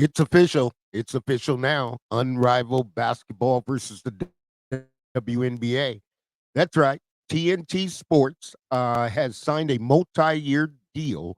It's official. It's official now. Unrivaled basketball versus the WNBA. That's right. TNT Sports has signed a multi-year deal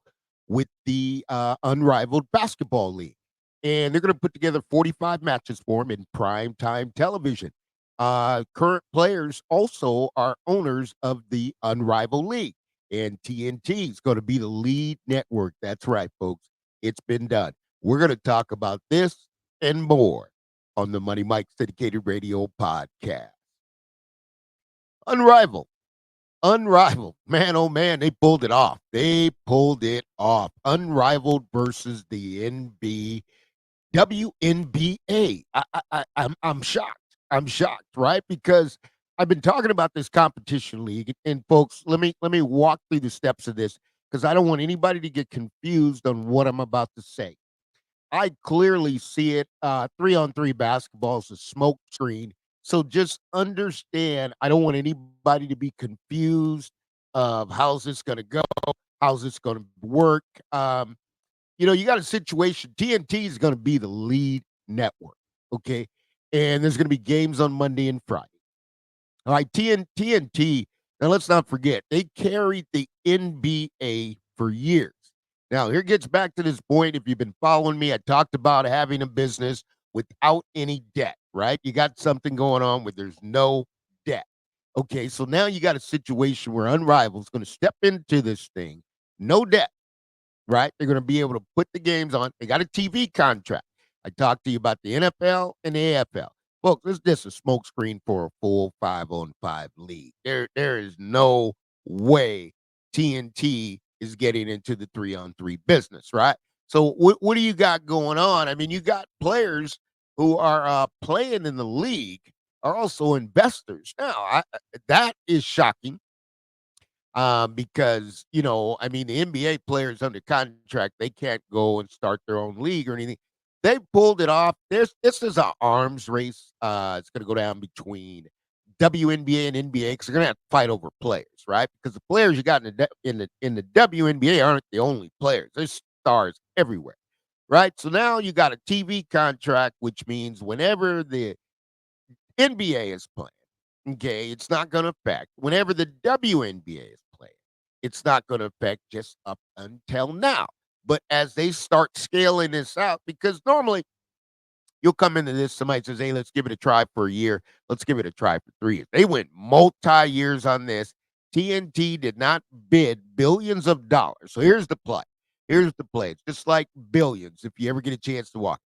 with the Unrivaled Basketball League, and they're going to put together 45 matches for them in prime time television. Current players also are owners of the Unrivaled League, and TNT is going to be the lead network. That's right, folks. It's been done. We're going to talk about this and more on the Money Mike Syndicated Radio podcast. Unrivaled. Unrivaled. Man, oh man, they pulled it off. They pulled it off. Unrivaled versus the WNBA. I'm shocked. I'm shocked, right? Because I've been talking about this competition league, and folks, let me walk through the steps of this because I don't want anybody to get confused on what I'm about to say. I clearly see it. 3-on-3 basketball is a smoke screen. So just understand, I don't want anybody to be confused of how's this going to go, how's this going to work. You got a situation. TNT is going to be the lead network, okay, and there's going to be games on Monday and Friday. All right, TNT. Now let's not forget they carried the NBA for years. Now, here gets back to this point. If you've been following me, I talked about having a business without any debt, right? You got something going on where there's no debt. Okay, so now you got a situation where Unrivaled is going to step into this thing, no debt, right? They're going to be able to put the games on. They got a TV contract. I talked to you about the NFL and the AFL. Look, this is just a smokescreen for a full 5-on-5 league. There is no way TNT is getting into the 3-on-3 business, right? So what do you got going on? I mean, you got players who are playing in the league are also investors. Now, that is shocking because I mean, the NBA players under contract, they can't go and start their own league or anything. They pulled it off. This is an arms race. It's going to go down between WNBA and NBA because they're going to have to fight over players, right? Because the players you got in the WNBA aren't the only players. There's stars everywhere, right? So now you got a TV contract, which means whenever the NBA is playing, okay, it's not going to affect. Whenever the WNBA is playing, it's not going to affect just up until now. But as they start scaling this out, because normally you'll come into this, somebody says, hey, let's give it a try for a year. Let's give it a try for 3 years. They went multi-years on this. TNT did not bid billions of dollars. So here's the play. Here's the play. It's just like billions if you ever get a chance to walk.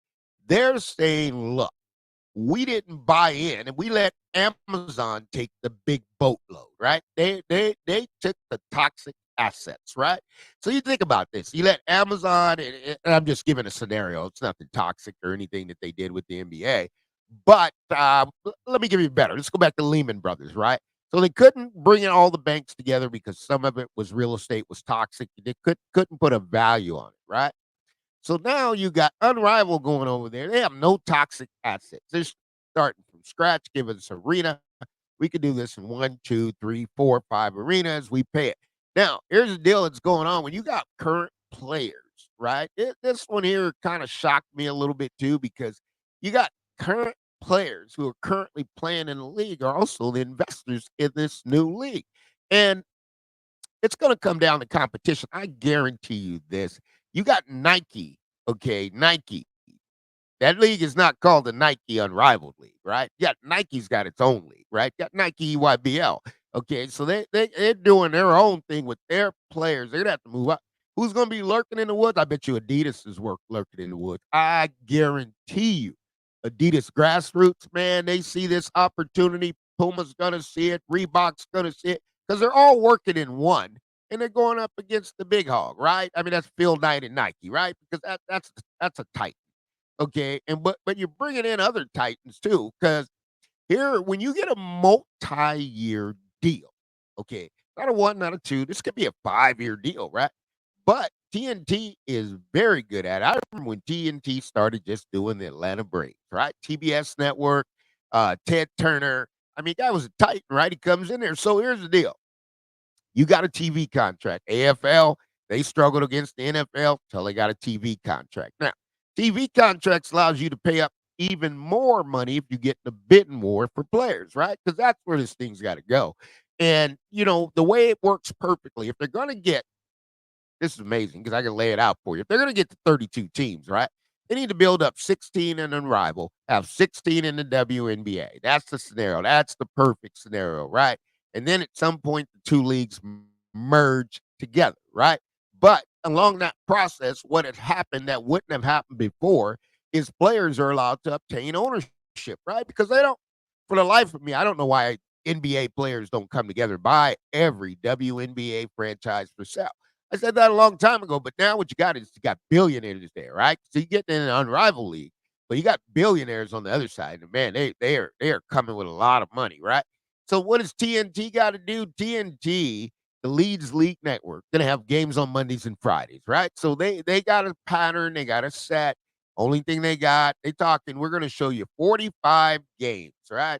They're saying, look, we didn't buy in and we let Amazon take the big boatload, right? They took the toxic assets, right? So you think about this. You let Amazon, and I'm just giving a scenario. It's nothing toxic or anything that they did with the NBA. But let me give you better. Let's go back to Lehman Brothers, right? So they couldn't bring in all the banks together because some of it was real estate was toxic. They couldn't put a value on it, right? So now you got Unrivaled going over there. They have no toxic assets. They're starting from scratch, give us arena. We could do this in 1, 2, 3, 4, 5 arenas. We pay it. Now, here's the deal that's going on. When you got current players, right? This one here kind of shocked me a little bit too because you got current players who are currently playing in the league are also the investors in this new league. And it's going to come down to competition. I guarantee you this. You got Nike, okay? Nike. That league is not called the Nike Unrivaled League, right? Yeah, Nike's got its own league, right? Got Nike EYBL. Okay, so they're doing their own thing with their players. They're gonna have to move up. Who's gonna be lurking in the woods? I bet you Adidas is lurking in the woods. I guarantee you. Adidas grassroots, man, they see this opportunity. Puma's gonna see it. Reebok's gonna see it because they're all working in one, and they're going up against the big hog, right? I mean, that's Phil Knight and Nike, right? Because that's a titan, okay. And but you're bringing in other titans too, because here when you get a multi-year deal, okay, not a one, not a two. This could be a 5-year deal, right? But TNT is very good at it. I remember when TNT started just doing the Atlanta Braves, right? TBS Network, Ted Turner. I mean, that was a titan, right? He comes in there. So here's the deal. You got a TV contract. AFL, they struggled against the NFL until they got a TV contract. Now, TV contracts allows you to pay up even more money if you get in a bidding war for players, right? Because that's where this thing's got to go. And the way it works perfectly, if they're going to get this is amazing because I can lay it out for you. If they're going to get to 32 teams, right? They need to build up 16 in Unrivaled, have 16 in the WNBA. That's the scenario. That's the perfect scenario, right? And then at some point, the two leagues merge together, right? But along that process, what had happened that wouldn't have happened before is players are allowed to obtain ownership, right? Because they don't, for the life of me, I don't know why NBA players don't come together and buy every WNBA franchise for sale. I said that a long time ago, but now what you got is you got billionaires there, right? So you get in an unrivaled league, but you got billionaires on the other side, and man, they are coming with a lot of money, right? So what does TNT got to do? TNT, the Leads League Network, gonna have games on Mondays and Fridays, right? So they got a pattern, they got a set. Only thing they talking, we're gonna show you 45 games, right?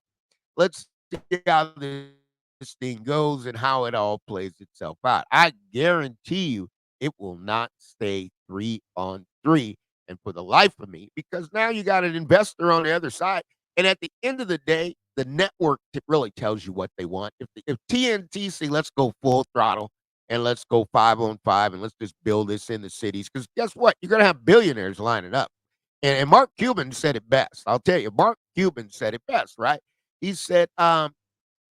Let's see how this thing goes and how it all plays itself out. I guarantee you it will not stay 3-on-3. And for the life of me, because now you got an investor on the other side. And at the end of the day, the network really tells you what they want. If TNT say, let's go full throttle and let's go 5-on-5 and let's just build this in the cities, because guess what? You're going to have billionaires lining up. And Mark Cuban said it best. I'll tell you, Mark Cuban said it best, right? He said,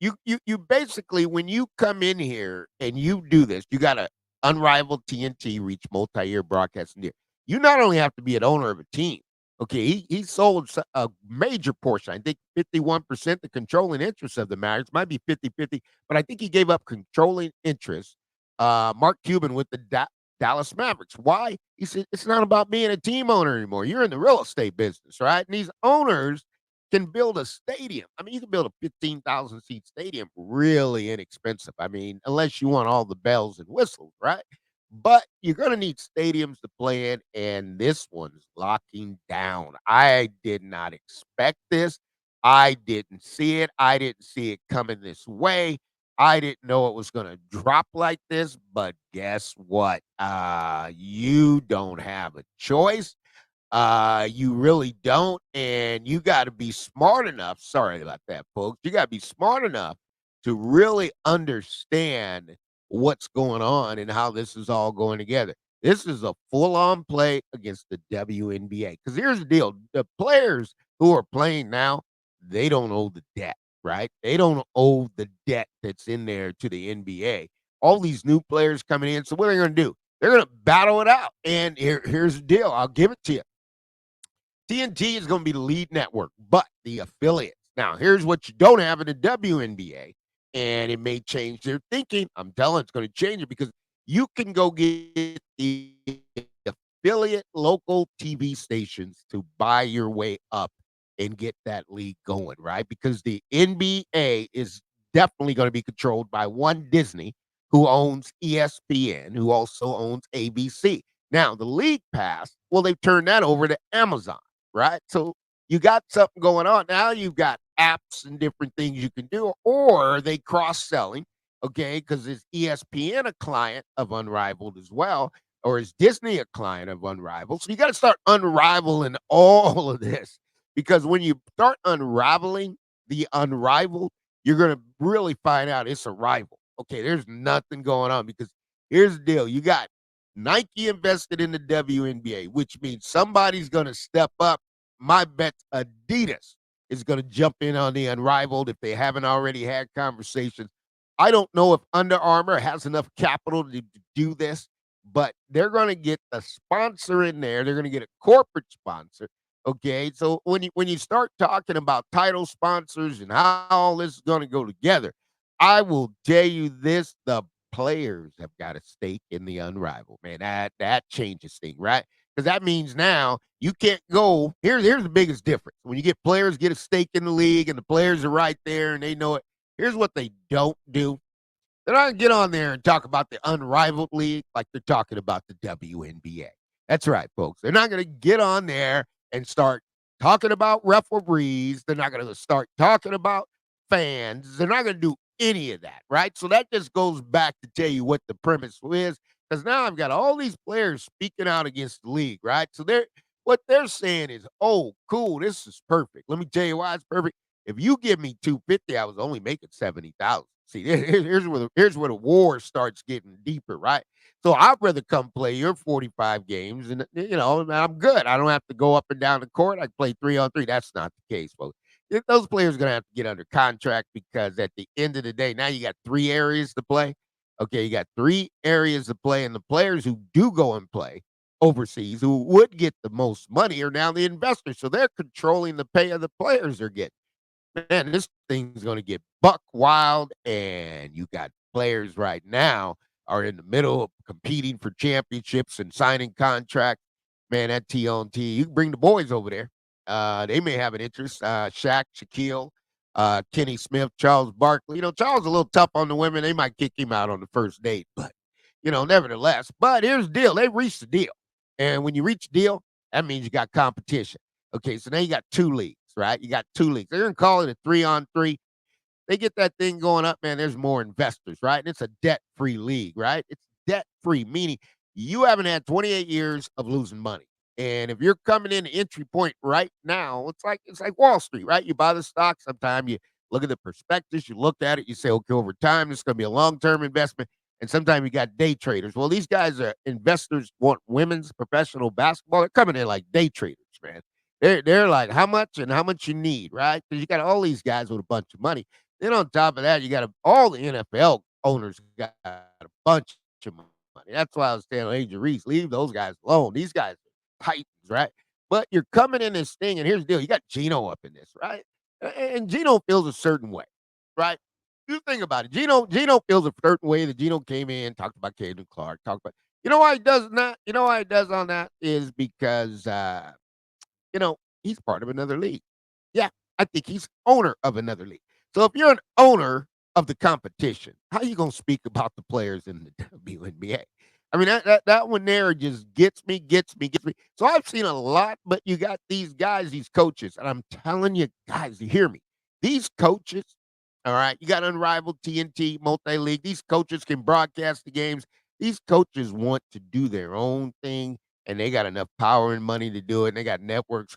you basically when you come in here and you do this, you got a unrivaled TNT reach multi-year broadcasting deal. You not only have to be an owner of a team. Okay, he sold a major portion. I think 51% the controlling interest of the Mavericks might be 50-50, but I think he gave up controlling interest. Mark Cuban with the Dallas Mavericks. Why? He said it's not about being a team owner anymore. You're in the real estate business, right? And these owners can build a stadium. I mean, you can build a 15,000 seat stadium really inexpensive. I mean, unless you want all the bells and whistles, right? But you're going to need stadiums to play in, and this one's locking down. I did not expect this. I didn't see it. I didn't see it coming this way. I didn't know it was going to drop like this, but guess what? You don't have a choice. You really don't, and you gotta be smart enough sorry about that, folks. You gotta be smart enough to really understand what's going on and how this is all going together. This is a full-on play against the WNBA. Because here's the deal, the players who are playing now, they don't owe the debt, right? They don't owe the debt that's in there to the NBA. All these new players coming in, so what are they gonna do? They're gonna battle it out, and here's the deal, I'll give it to you. TNT is going to be the lead network, but the affiliates. Now, here's what you don't have in the WNBA, and it may change their thinking. I'm telling you, it's going to change it because you can go get the affiliate local TV stations to buy your way up and get that league going, right? Because the NBA is definitely going to be controlled by one Disney who owns ESPN, who also owns ABC. Now, the league pass, well, they've turned that over to Amazon, right? So you got something going on. Now you've got apps and different things you can do, or they cross selling, okay? Because is ESPN a client of Unrivaled as well, or is Disney a client of Unrivaled? So you got to start unraveling all of this because when you start unraveling the Unrivaled, you're going to really find out it's a rival. Okay, there's nothing going on because here's the deal: you got Nike invested in the WNBA, which means somebody's going to step up. My bet's Adidas is going to jump in on the Unrivaled if they haven't already had conversations. I don't know if Under Armour has enough capital to do this, but they're going to get a sponsor in there. They're going to get a corporate sponsor. Okay, so when you start talking about title sponsors and how all this is going to go together, I will tell you this: the players have got a stake in the Unrivaled, man. That changes things, right? Because that means now you can't go. Here's the biggest difference. When you get players get a stake in the league and the players are right there and they know it. Here's what they don't do. They're not gonna get on there and talk about the Unrivaled league like they're talking about the WNBA. That's right, folks. They're not gonna get on there and start talking about referees. They're not gonna start talking about fans. They're not gonna do any of that, right? So that just goes back to tell you what the premise is. Because now I've got all these players speaking out against the league, right? So What they're saying is, "Oh, cool, this is perfect." Let me tell you why it's perfect. If you give me 250, I was only making 70,000. See, here's where the war starts getting deeper, right? So I'd rather come play your 45 games and and I'm good. I don't have to go up and down the court. I play 3-on-3. That's not the case, folks. Those players are gonna have to get under contract because at the end of the day, now you got 3 areas to play. Okay, you got 3 areas to play, and the players who do go and play overseas who would get the most money are now the investors. So they're controlling the pay of the players they're getting. Man, this thing's gonna get buck wild, and you got players right now are in the middle of competing for championships and signing contracts. Man, that TNT, you can bring the boys over there. They may have an interest. Shaq, Shaquille, Kenny Smith, Charles Barkley. Charles is a little tough on the women. They might kick him out on the first date, but nevertheless. But here's the deal: they reached the deal, and when you reach a deal, that means you got competition. Okay, so now you got 2 leagues, right? You got 2 leagues. They're gonna call it a 3-on-3. They get that thing going up, man. There's more investors, right? And it's a debt-free league, right? It's debt-free, meaning you haven't had 28 years of losing money. And if you're coming in entry point right now, it's like Wall Street, right? You buy the stock, sometime you look at the prospectus, you look at it, you say, okay, over time, this is gonna be a long-term investment. And sometimes you got day traders. Well, these guys are investors want women's professional basketball. They're coming in like day traders, man. They're like, how much and how much you need, right? Because you got all these guys with a bunch of money. Then on top of that, you got all the NFL owners got a bunch of money. That's why I was telling Angel Reese, leave those guys alone. These guys are titans, right? But you're coming in this thing, and here's the deal: you got Gino up in this, right? And Gino feels a certain way, right? You think about it. Gino feels a certain way that Gino came in, talked about Caden Clark, talked about. You know why he does not? You know why he does on that is because he's part of another league. Yeah, I think he's owner of another league. So if you're an owner of the competition, how you gonna speak about the players in the WNBA? I mean, that one there just gets me. So I've seen a lot, but you got these guys, these coaches, and I'm telling you guys, you hear me. These coaches, all right, you got Unrivaled, TNT, multi-league. These coaches can broadcast the games. These coaches want to do their own thing, and they got enough power and money to do it. And they got networks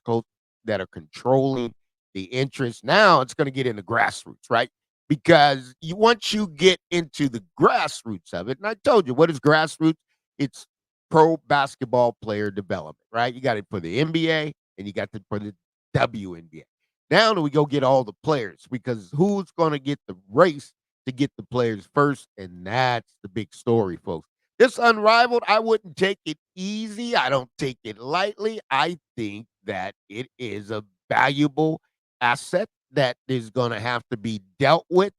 that are controlling the interest. Now it's going to get into grassroots, right? Because once you get into the grassroots of it, and I told you, what is grassroots? It's pro basketball player development, right? You got it for the NBA and you got it for the WNBA. Now do we go get all the players, because who's going to get the race to get the players first? And that's the big story, folks. This Unrivaled, I wouldn't take it easy. I don't take it lightly. I think that it is a valuable asset that is going to have to be dealt with.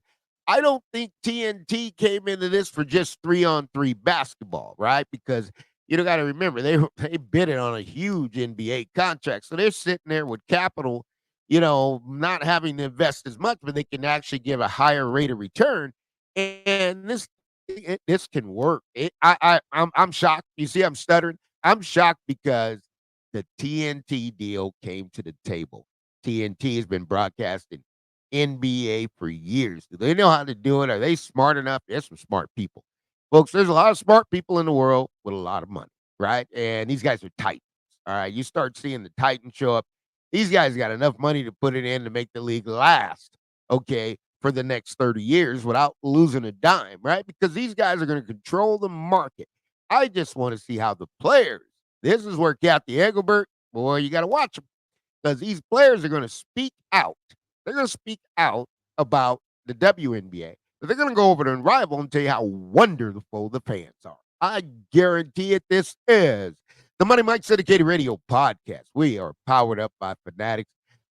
I don't think TNT came into this for just 3-on-3 basketball, right? Because you don't got to remember they bid it on a huge NBA contract, so they're sitting there with capital, not having to invest as much, but they can actually give a higher rate of return. And this can work. I'm shocked. You see, I'm stuttering. I'm shocked because the TNT deal came to the table. TNT has been broadcasting NBA for years. Do they know how to do it? Are they smart enough? There's some smart people. Folks, there's a lot of smart people in the world with a lot of money, right? And these guys are titans. All right. You start seeing the Titans show up. These guys got enough money to put it in to make the league last, okay, for the next 30 years without losing a dime, right? Because these guys are going to control the market. I just want to see how the players, this is where Cathy Englebert, boy, you got to watch them, because these players are going to speak out. They're going to speak out about the WNBA, but they're going to go over to Unrivaled and tell you how wonderful the fans are. I guarantee it. This is the Money Mike Syndicated Radio Podcast. We are powered up by Fanatics.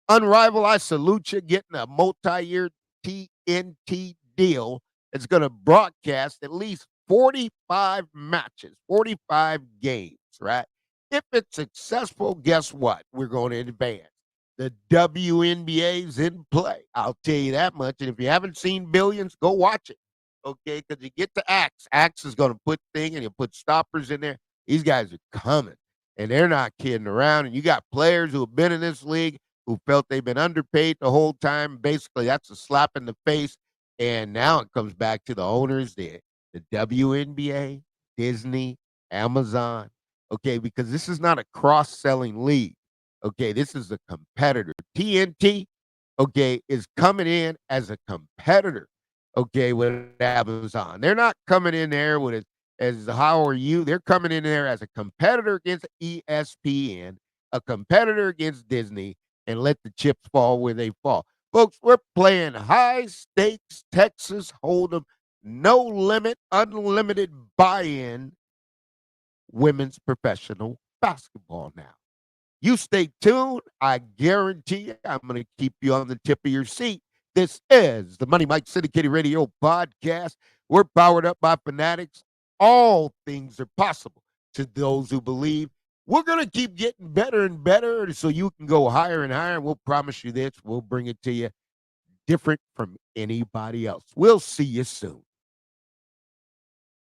Unrivaled, I salute you, getting a multi-year TNT deal. It's going to broadcast at least 45 matches, 45 games, right? If it's successful, guess what? We're going to advance. The WNBA's in play. I'll tell you that much. And if you haven't seen Billions, go watch it. Okay, because you get to Axe. Axe is going to put thing and he'll put stoppers in there. These guys are coming, and they're not kidding around. And you got players who have been in this league who felt they've been underpaid the whole time. Basically, that's a slap in the face. And now it comes back to the owners, the WNBA, Disney, Amazon. okay, because this is not a cross-selling league. Okay, this is a competitor. TNT, okay, is coming in as a competitor, okay, with Amazon. They're not coming in there with it as how are you? They're coming in there as a competitor against ESPN, a competitor against Disney, and let the chips fall where they fall. Folks, we're playing high stakes Texas Hold'em, no limit, unlimited buy-in women's professional basketball now. You stay tuned. I guarantee you, I'm going to keep you on the tip of your seat. This is the Money Mike Syndicated Radio podcast. We're powered up by fanatics. All things are possible to those who believe. We're going to keep getting better and better so you can go higher and higher. We'll promise you this. We'll bring it to you different from anybody else. We'll see you soon.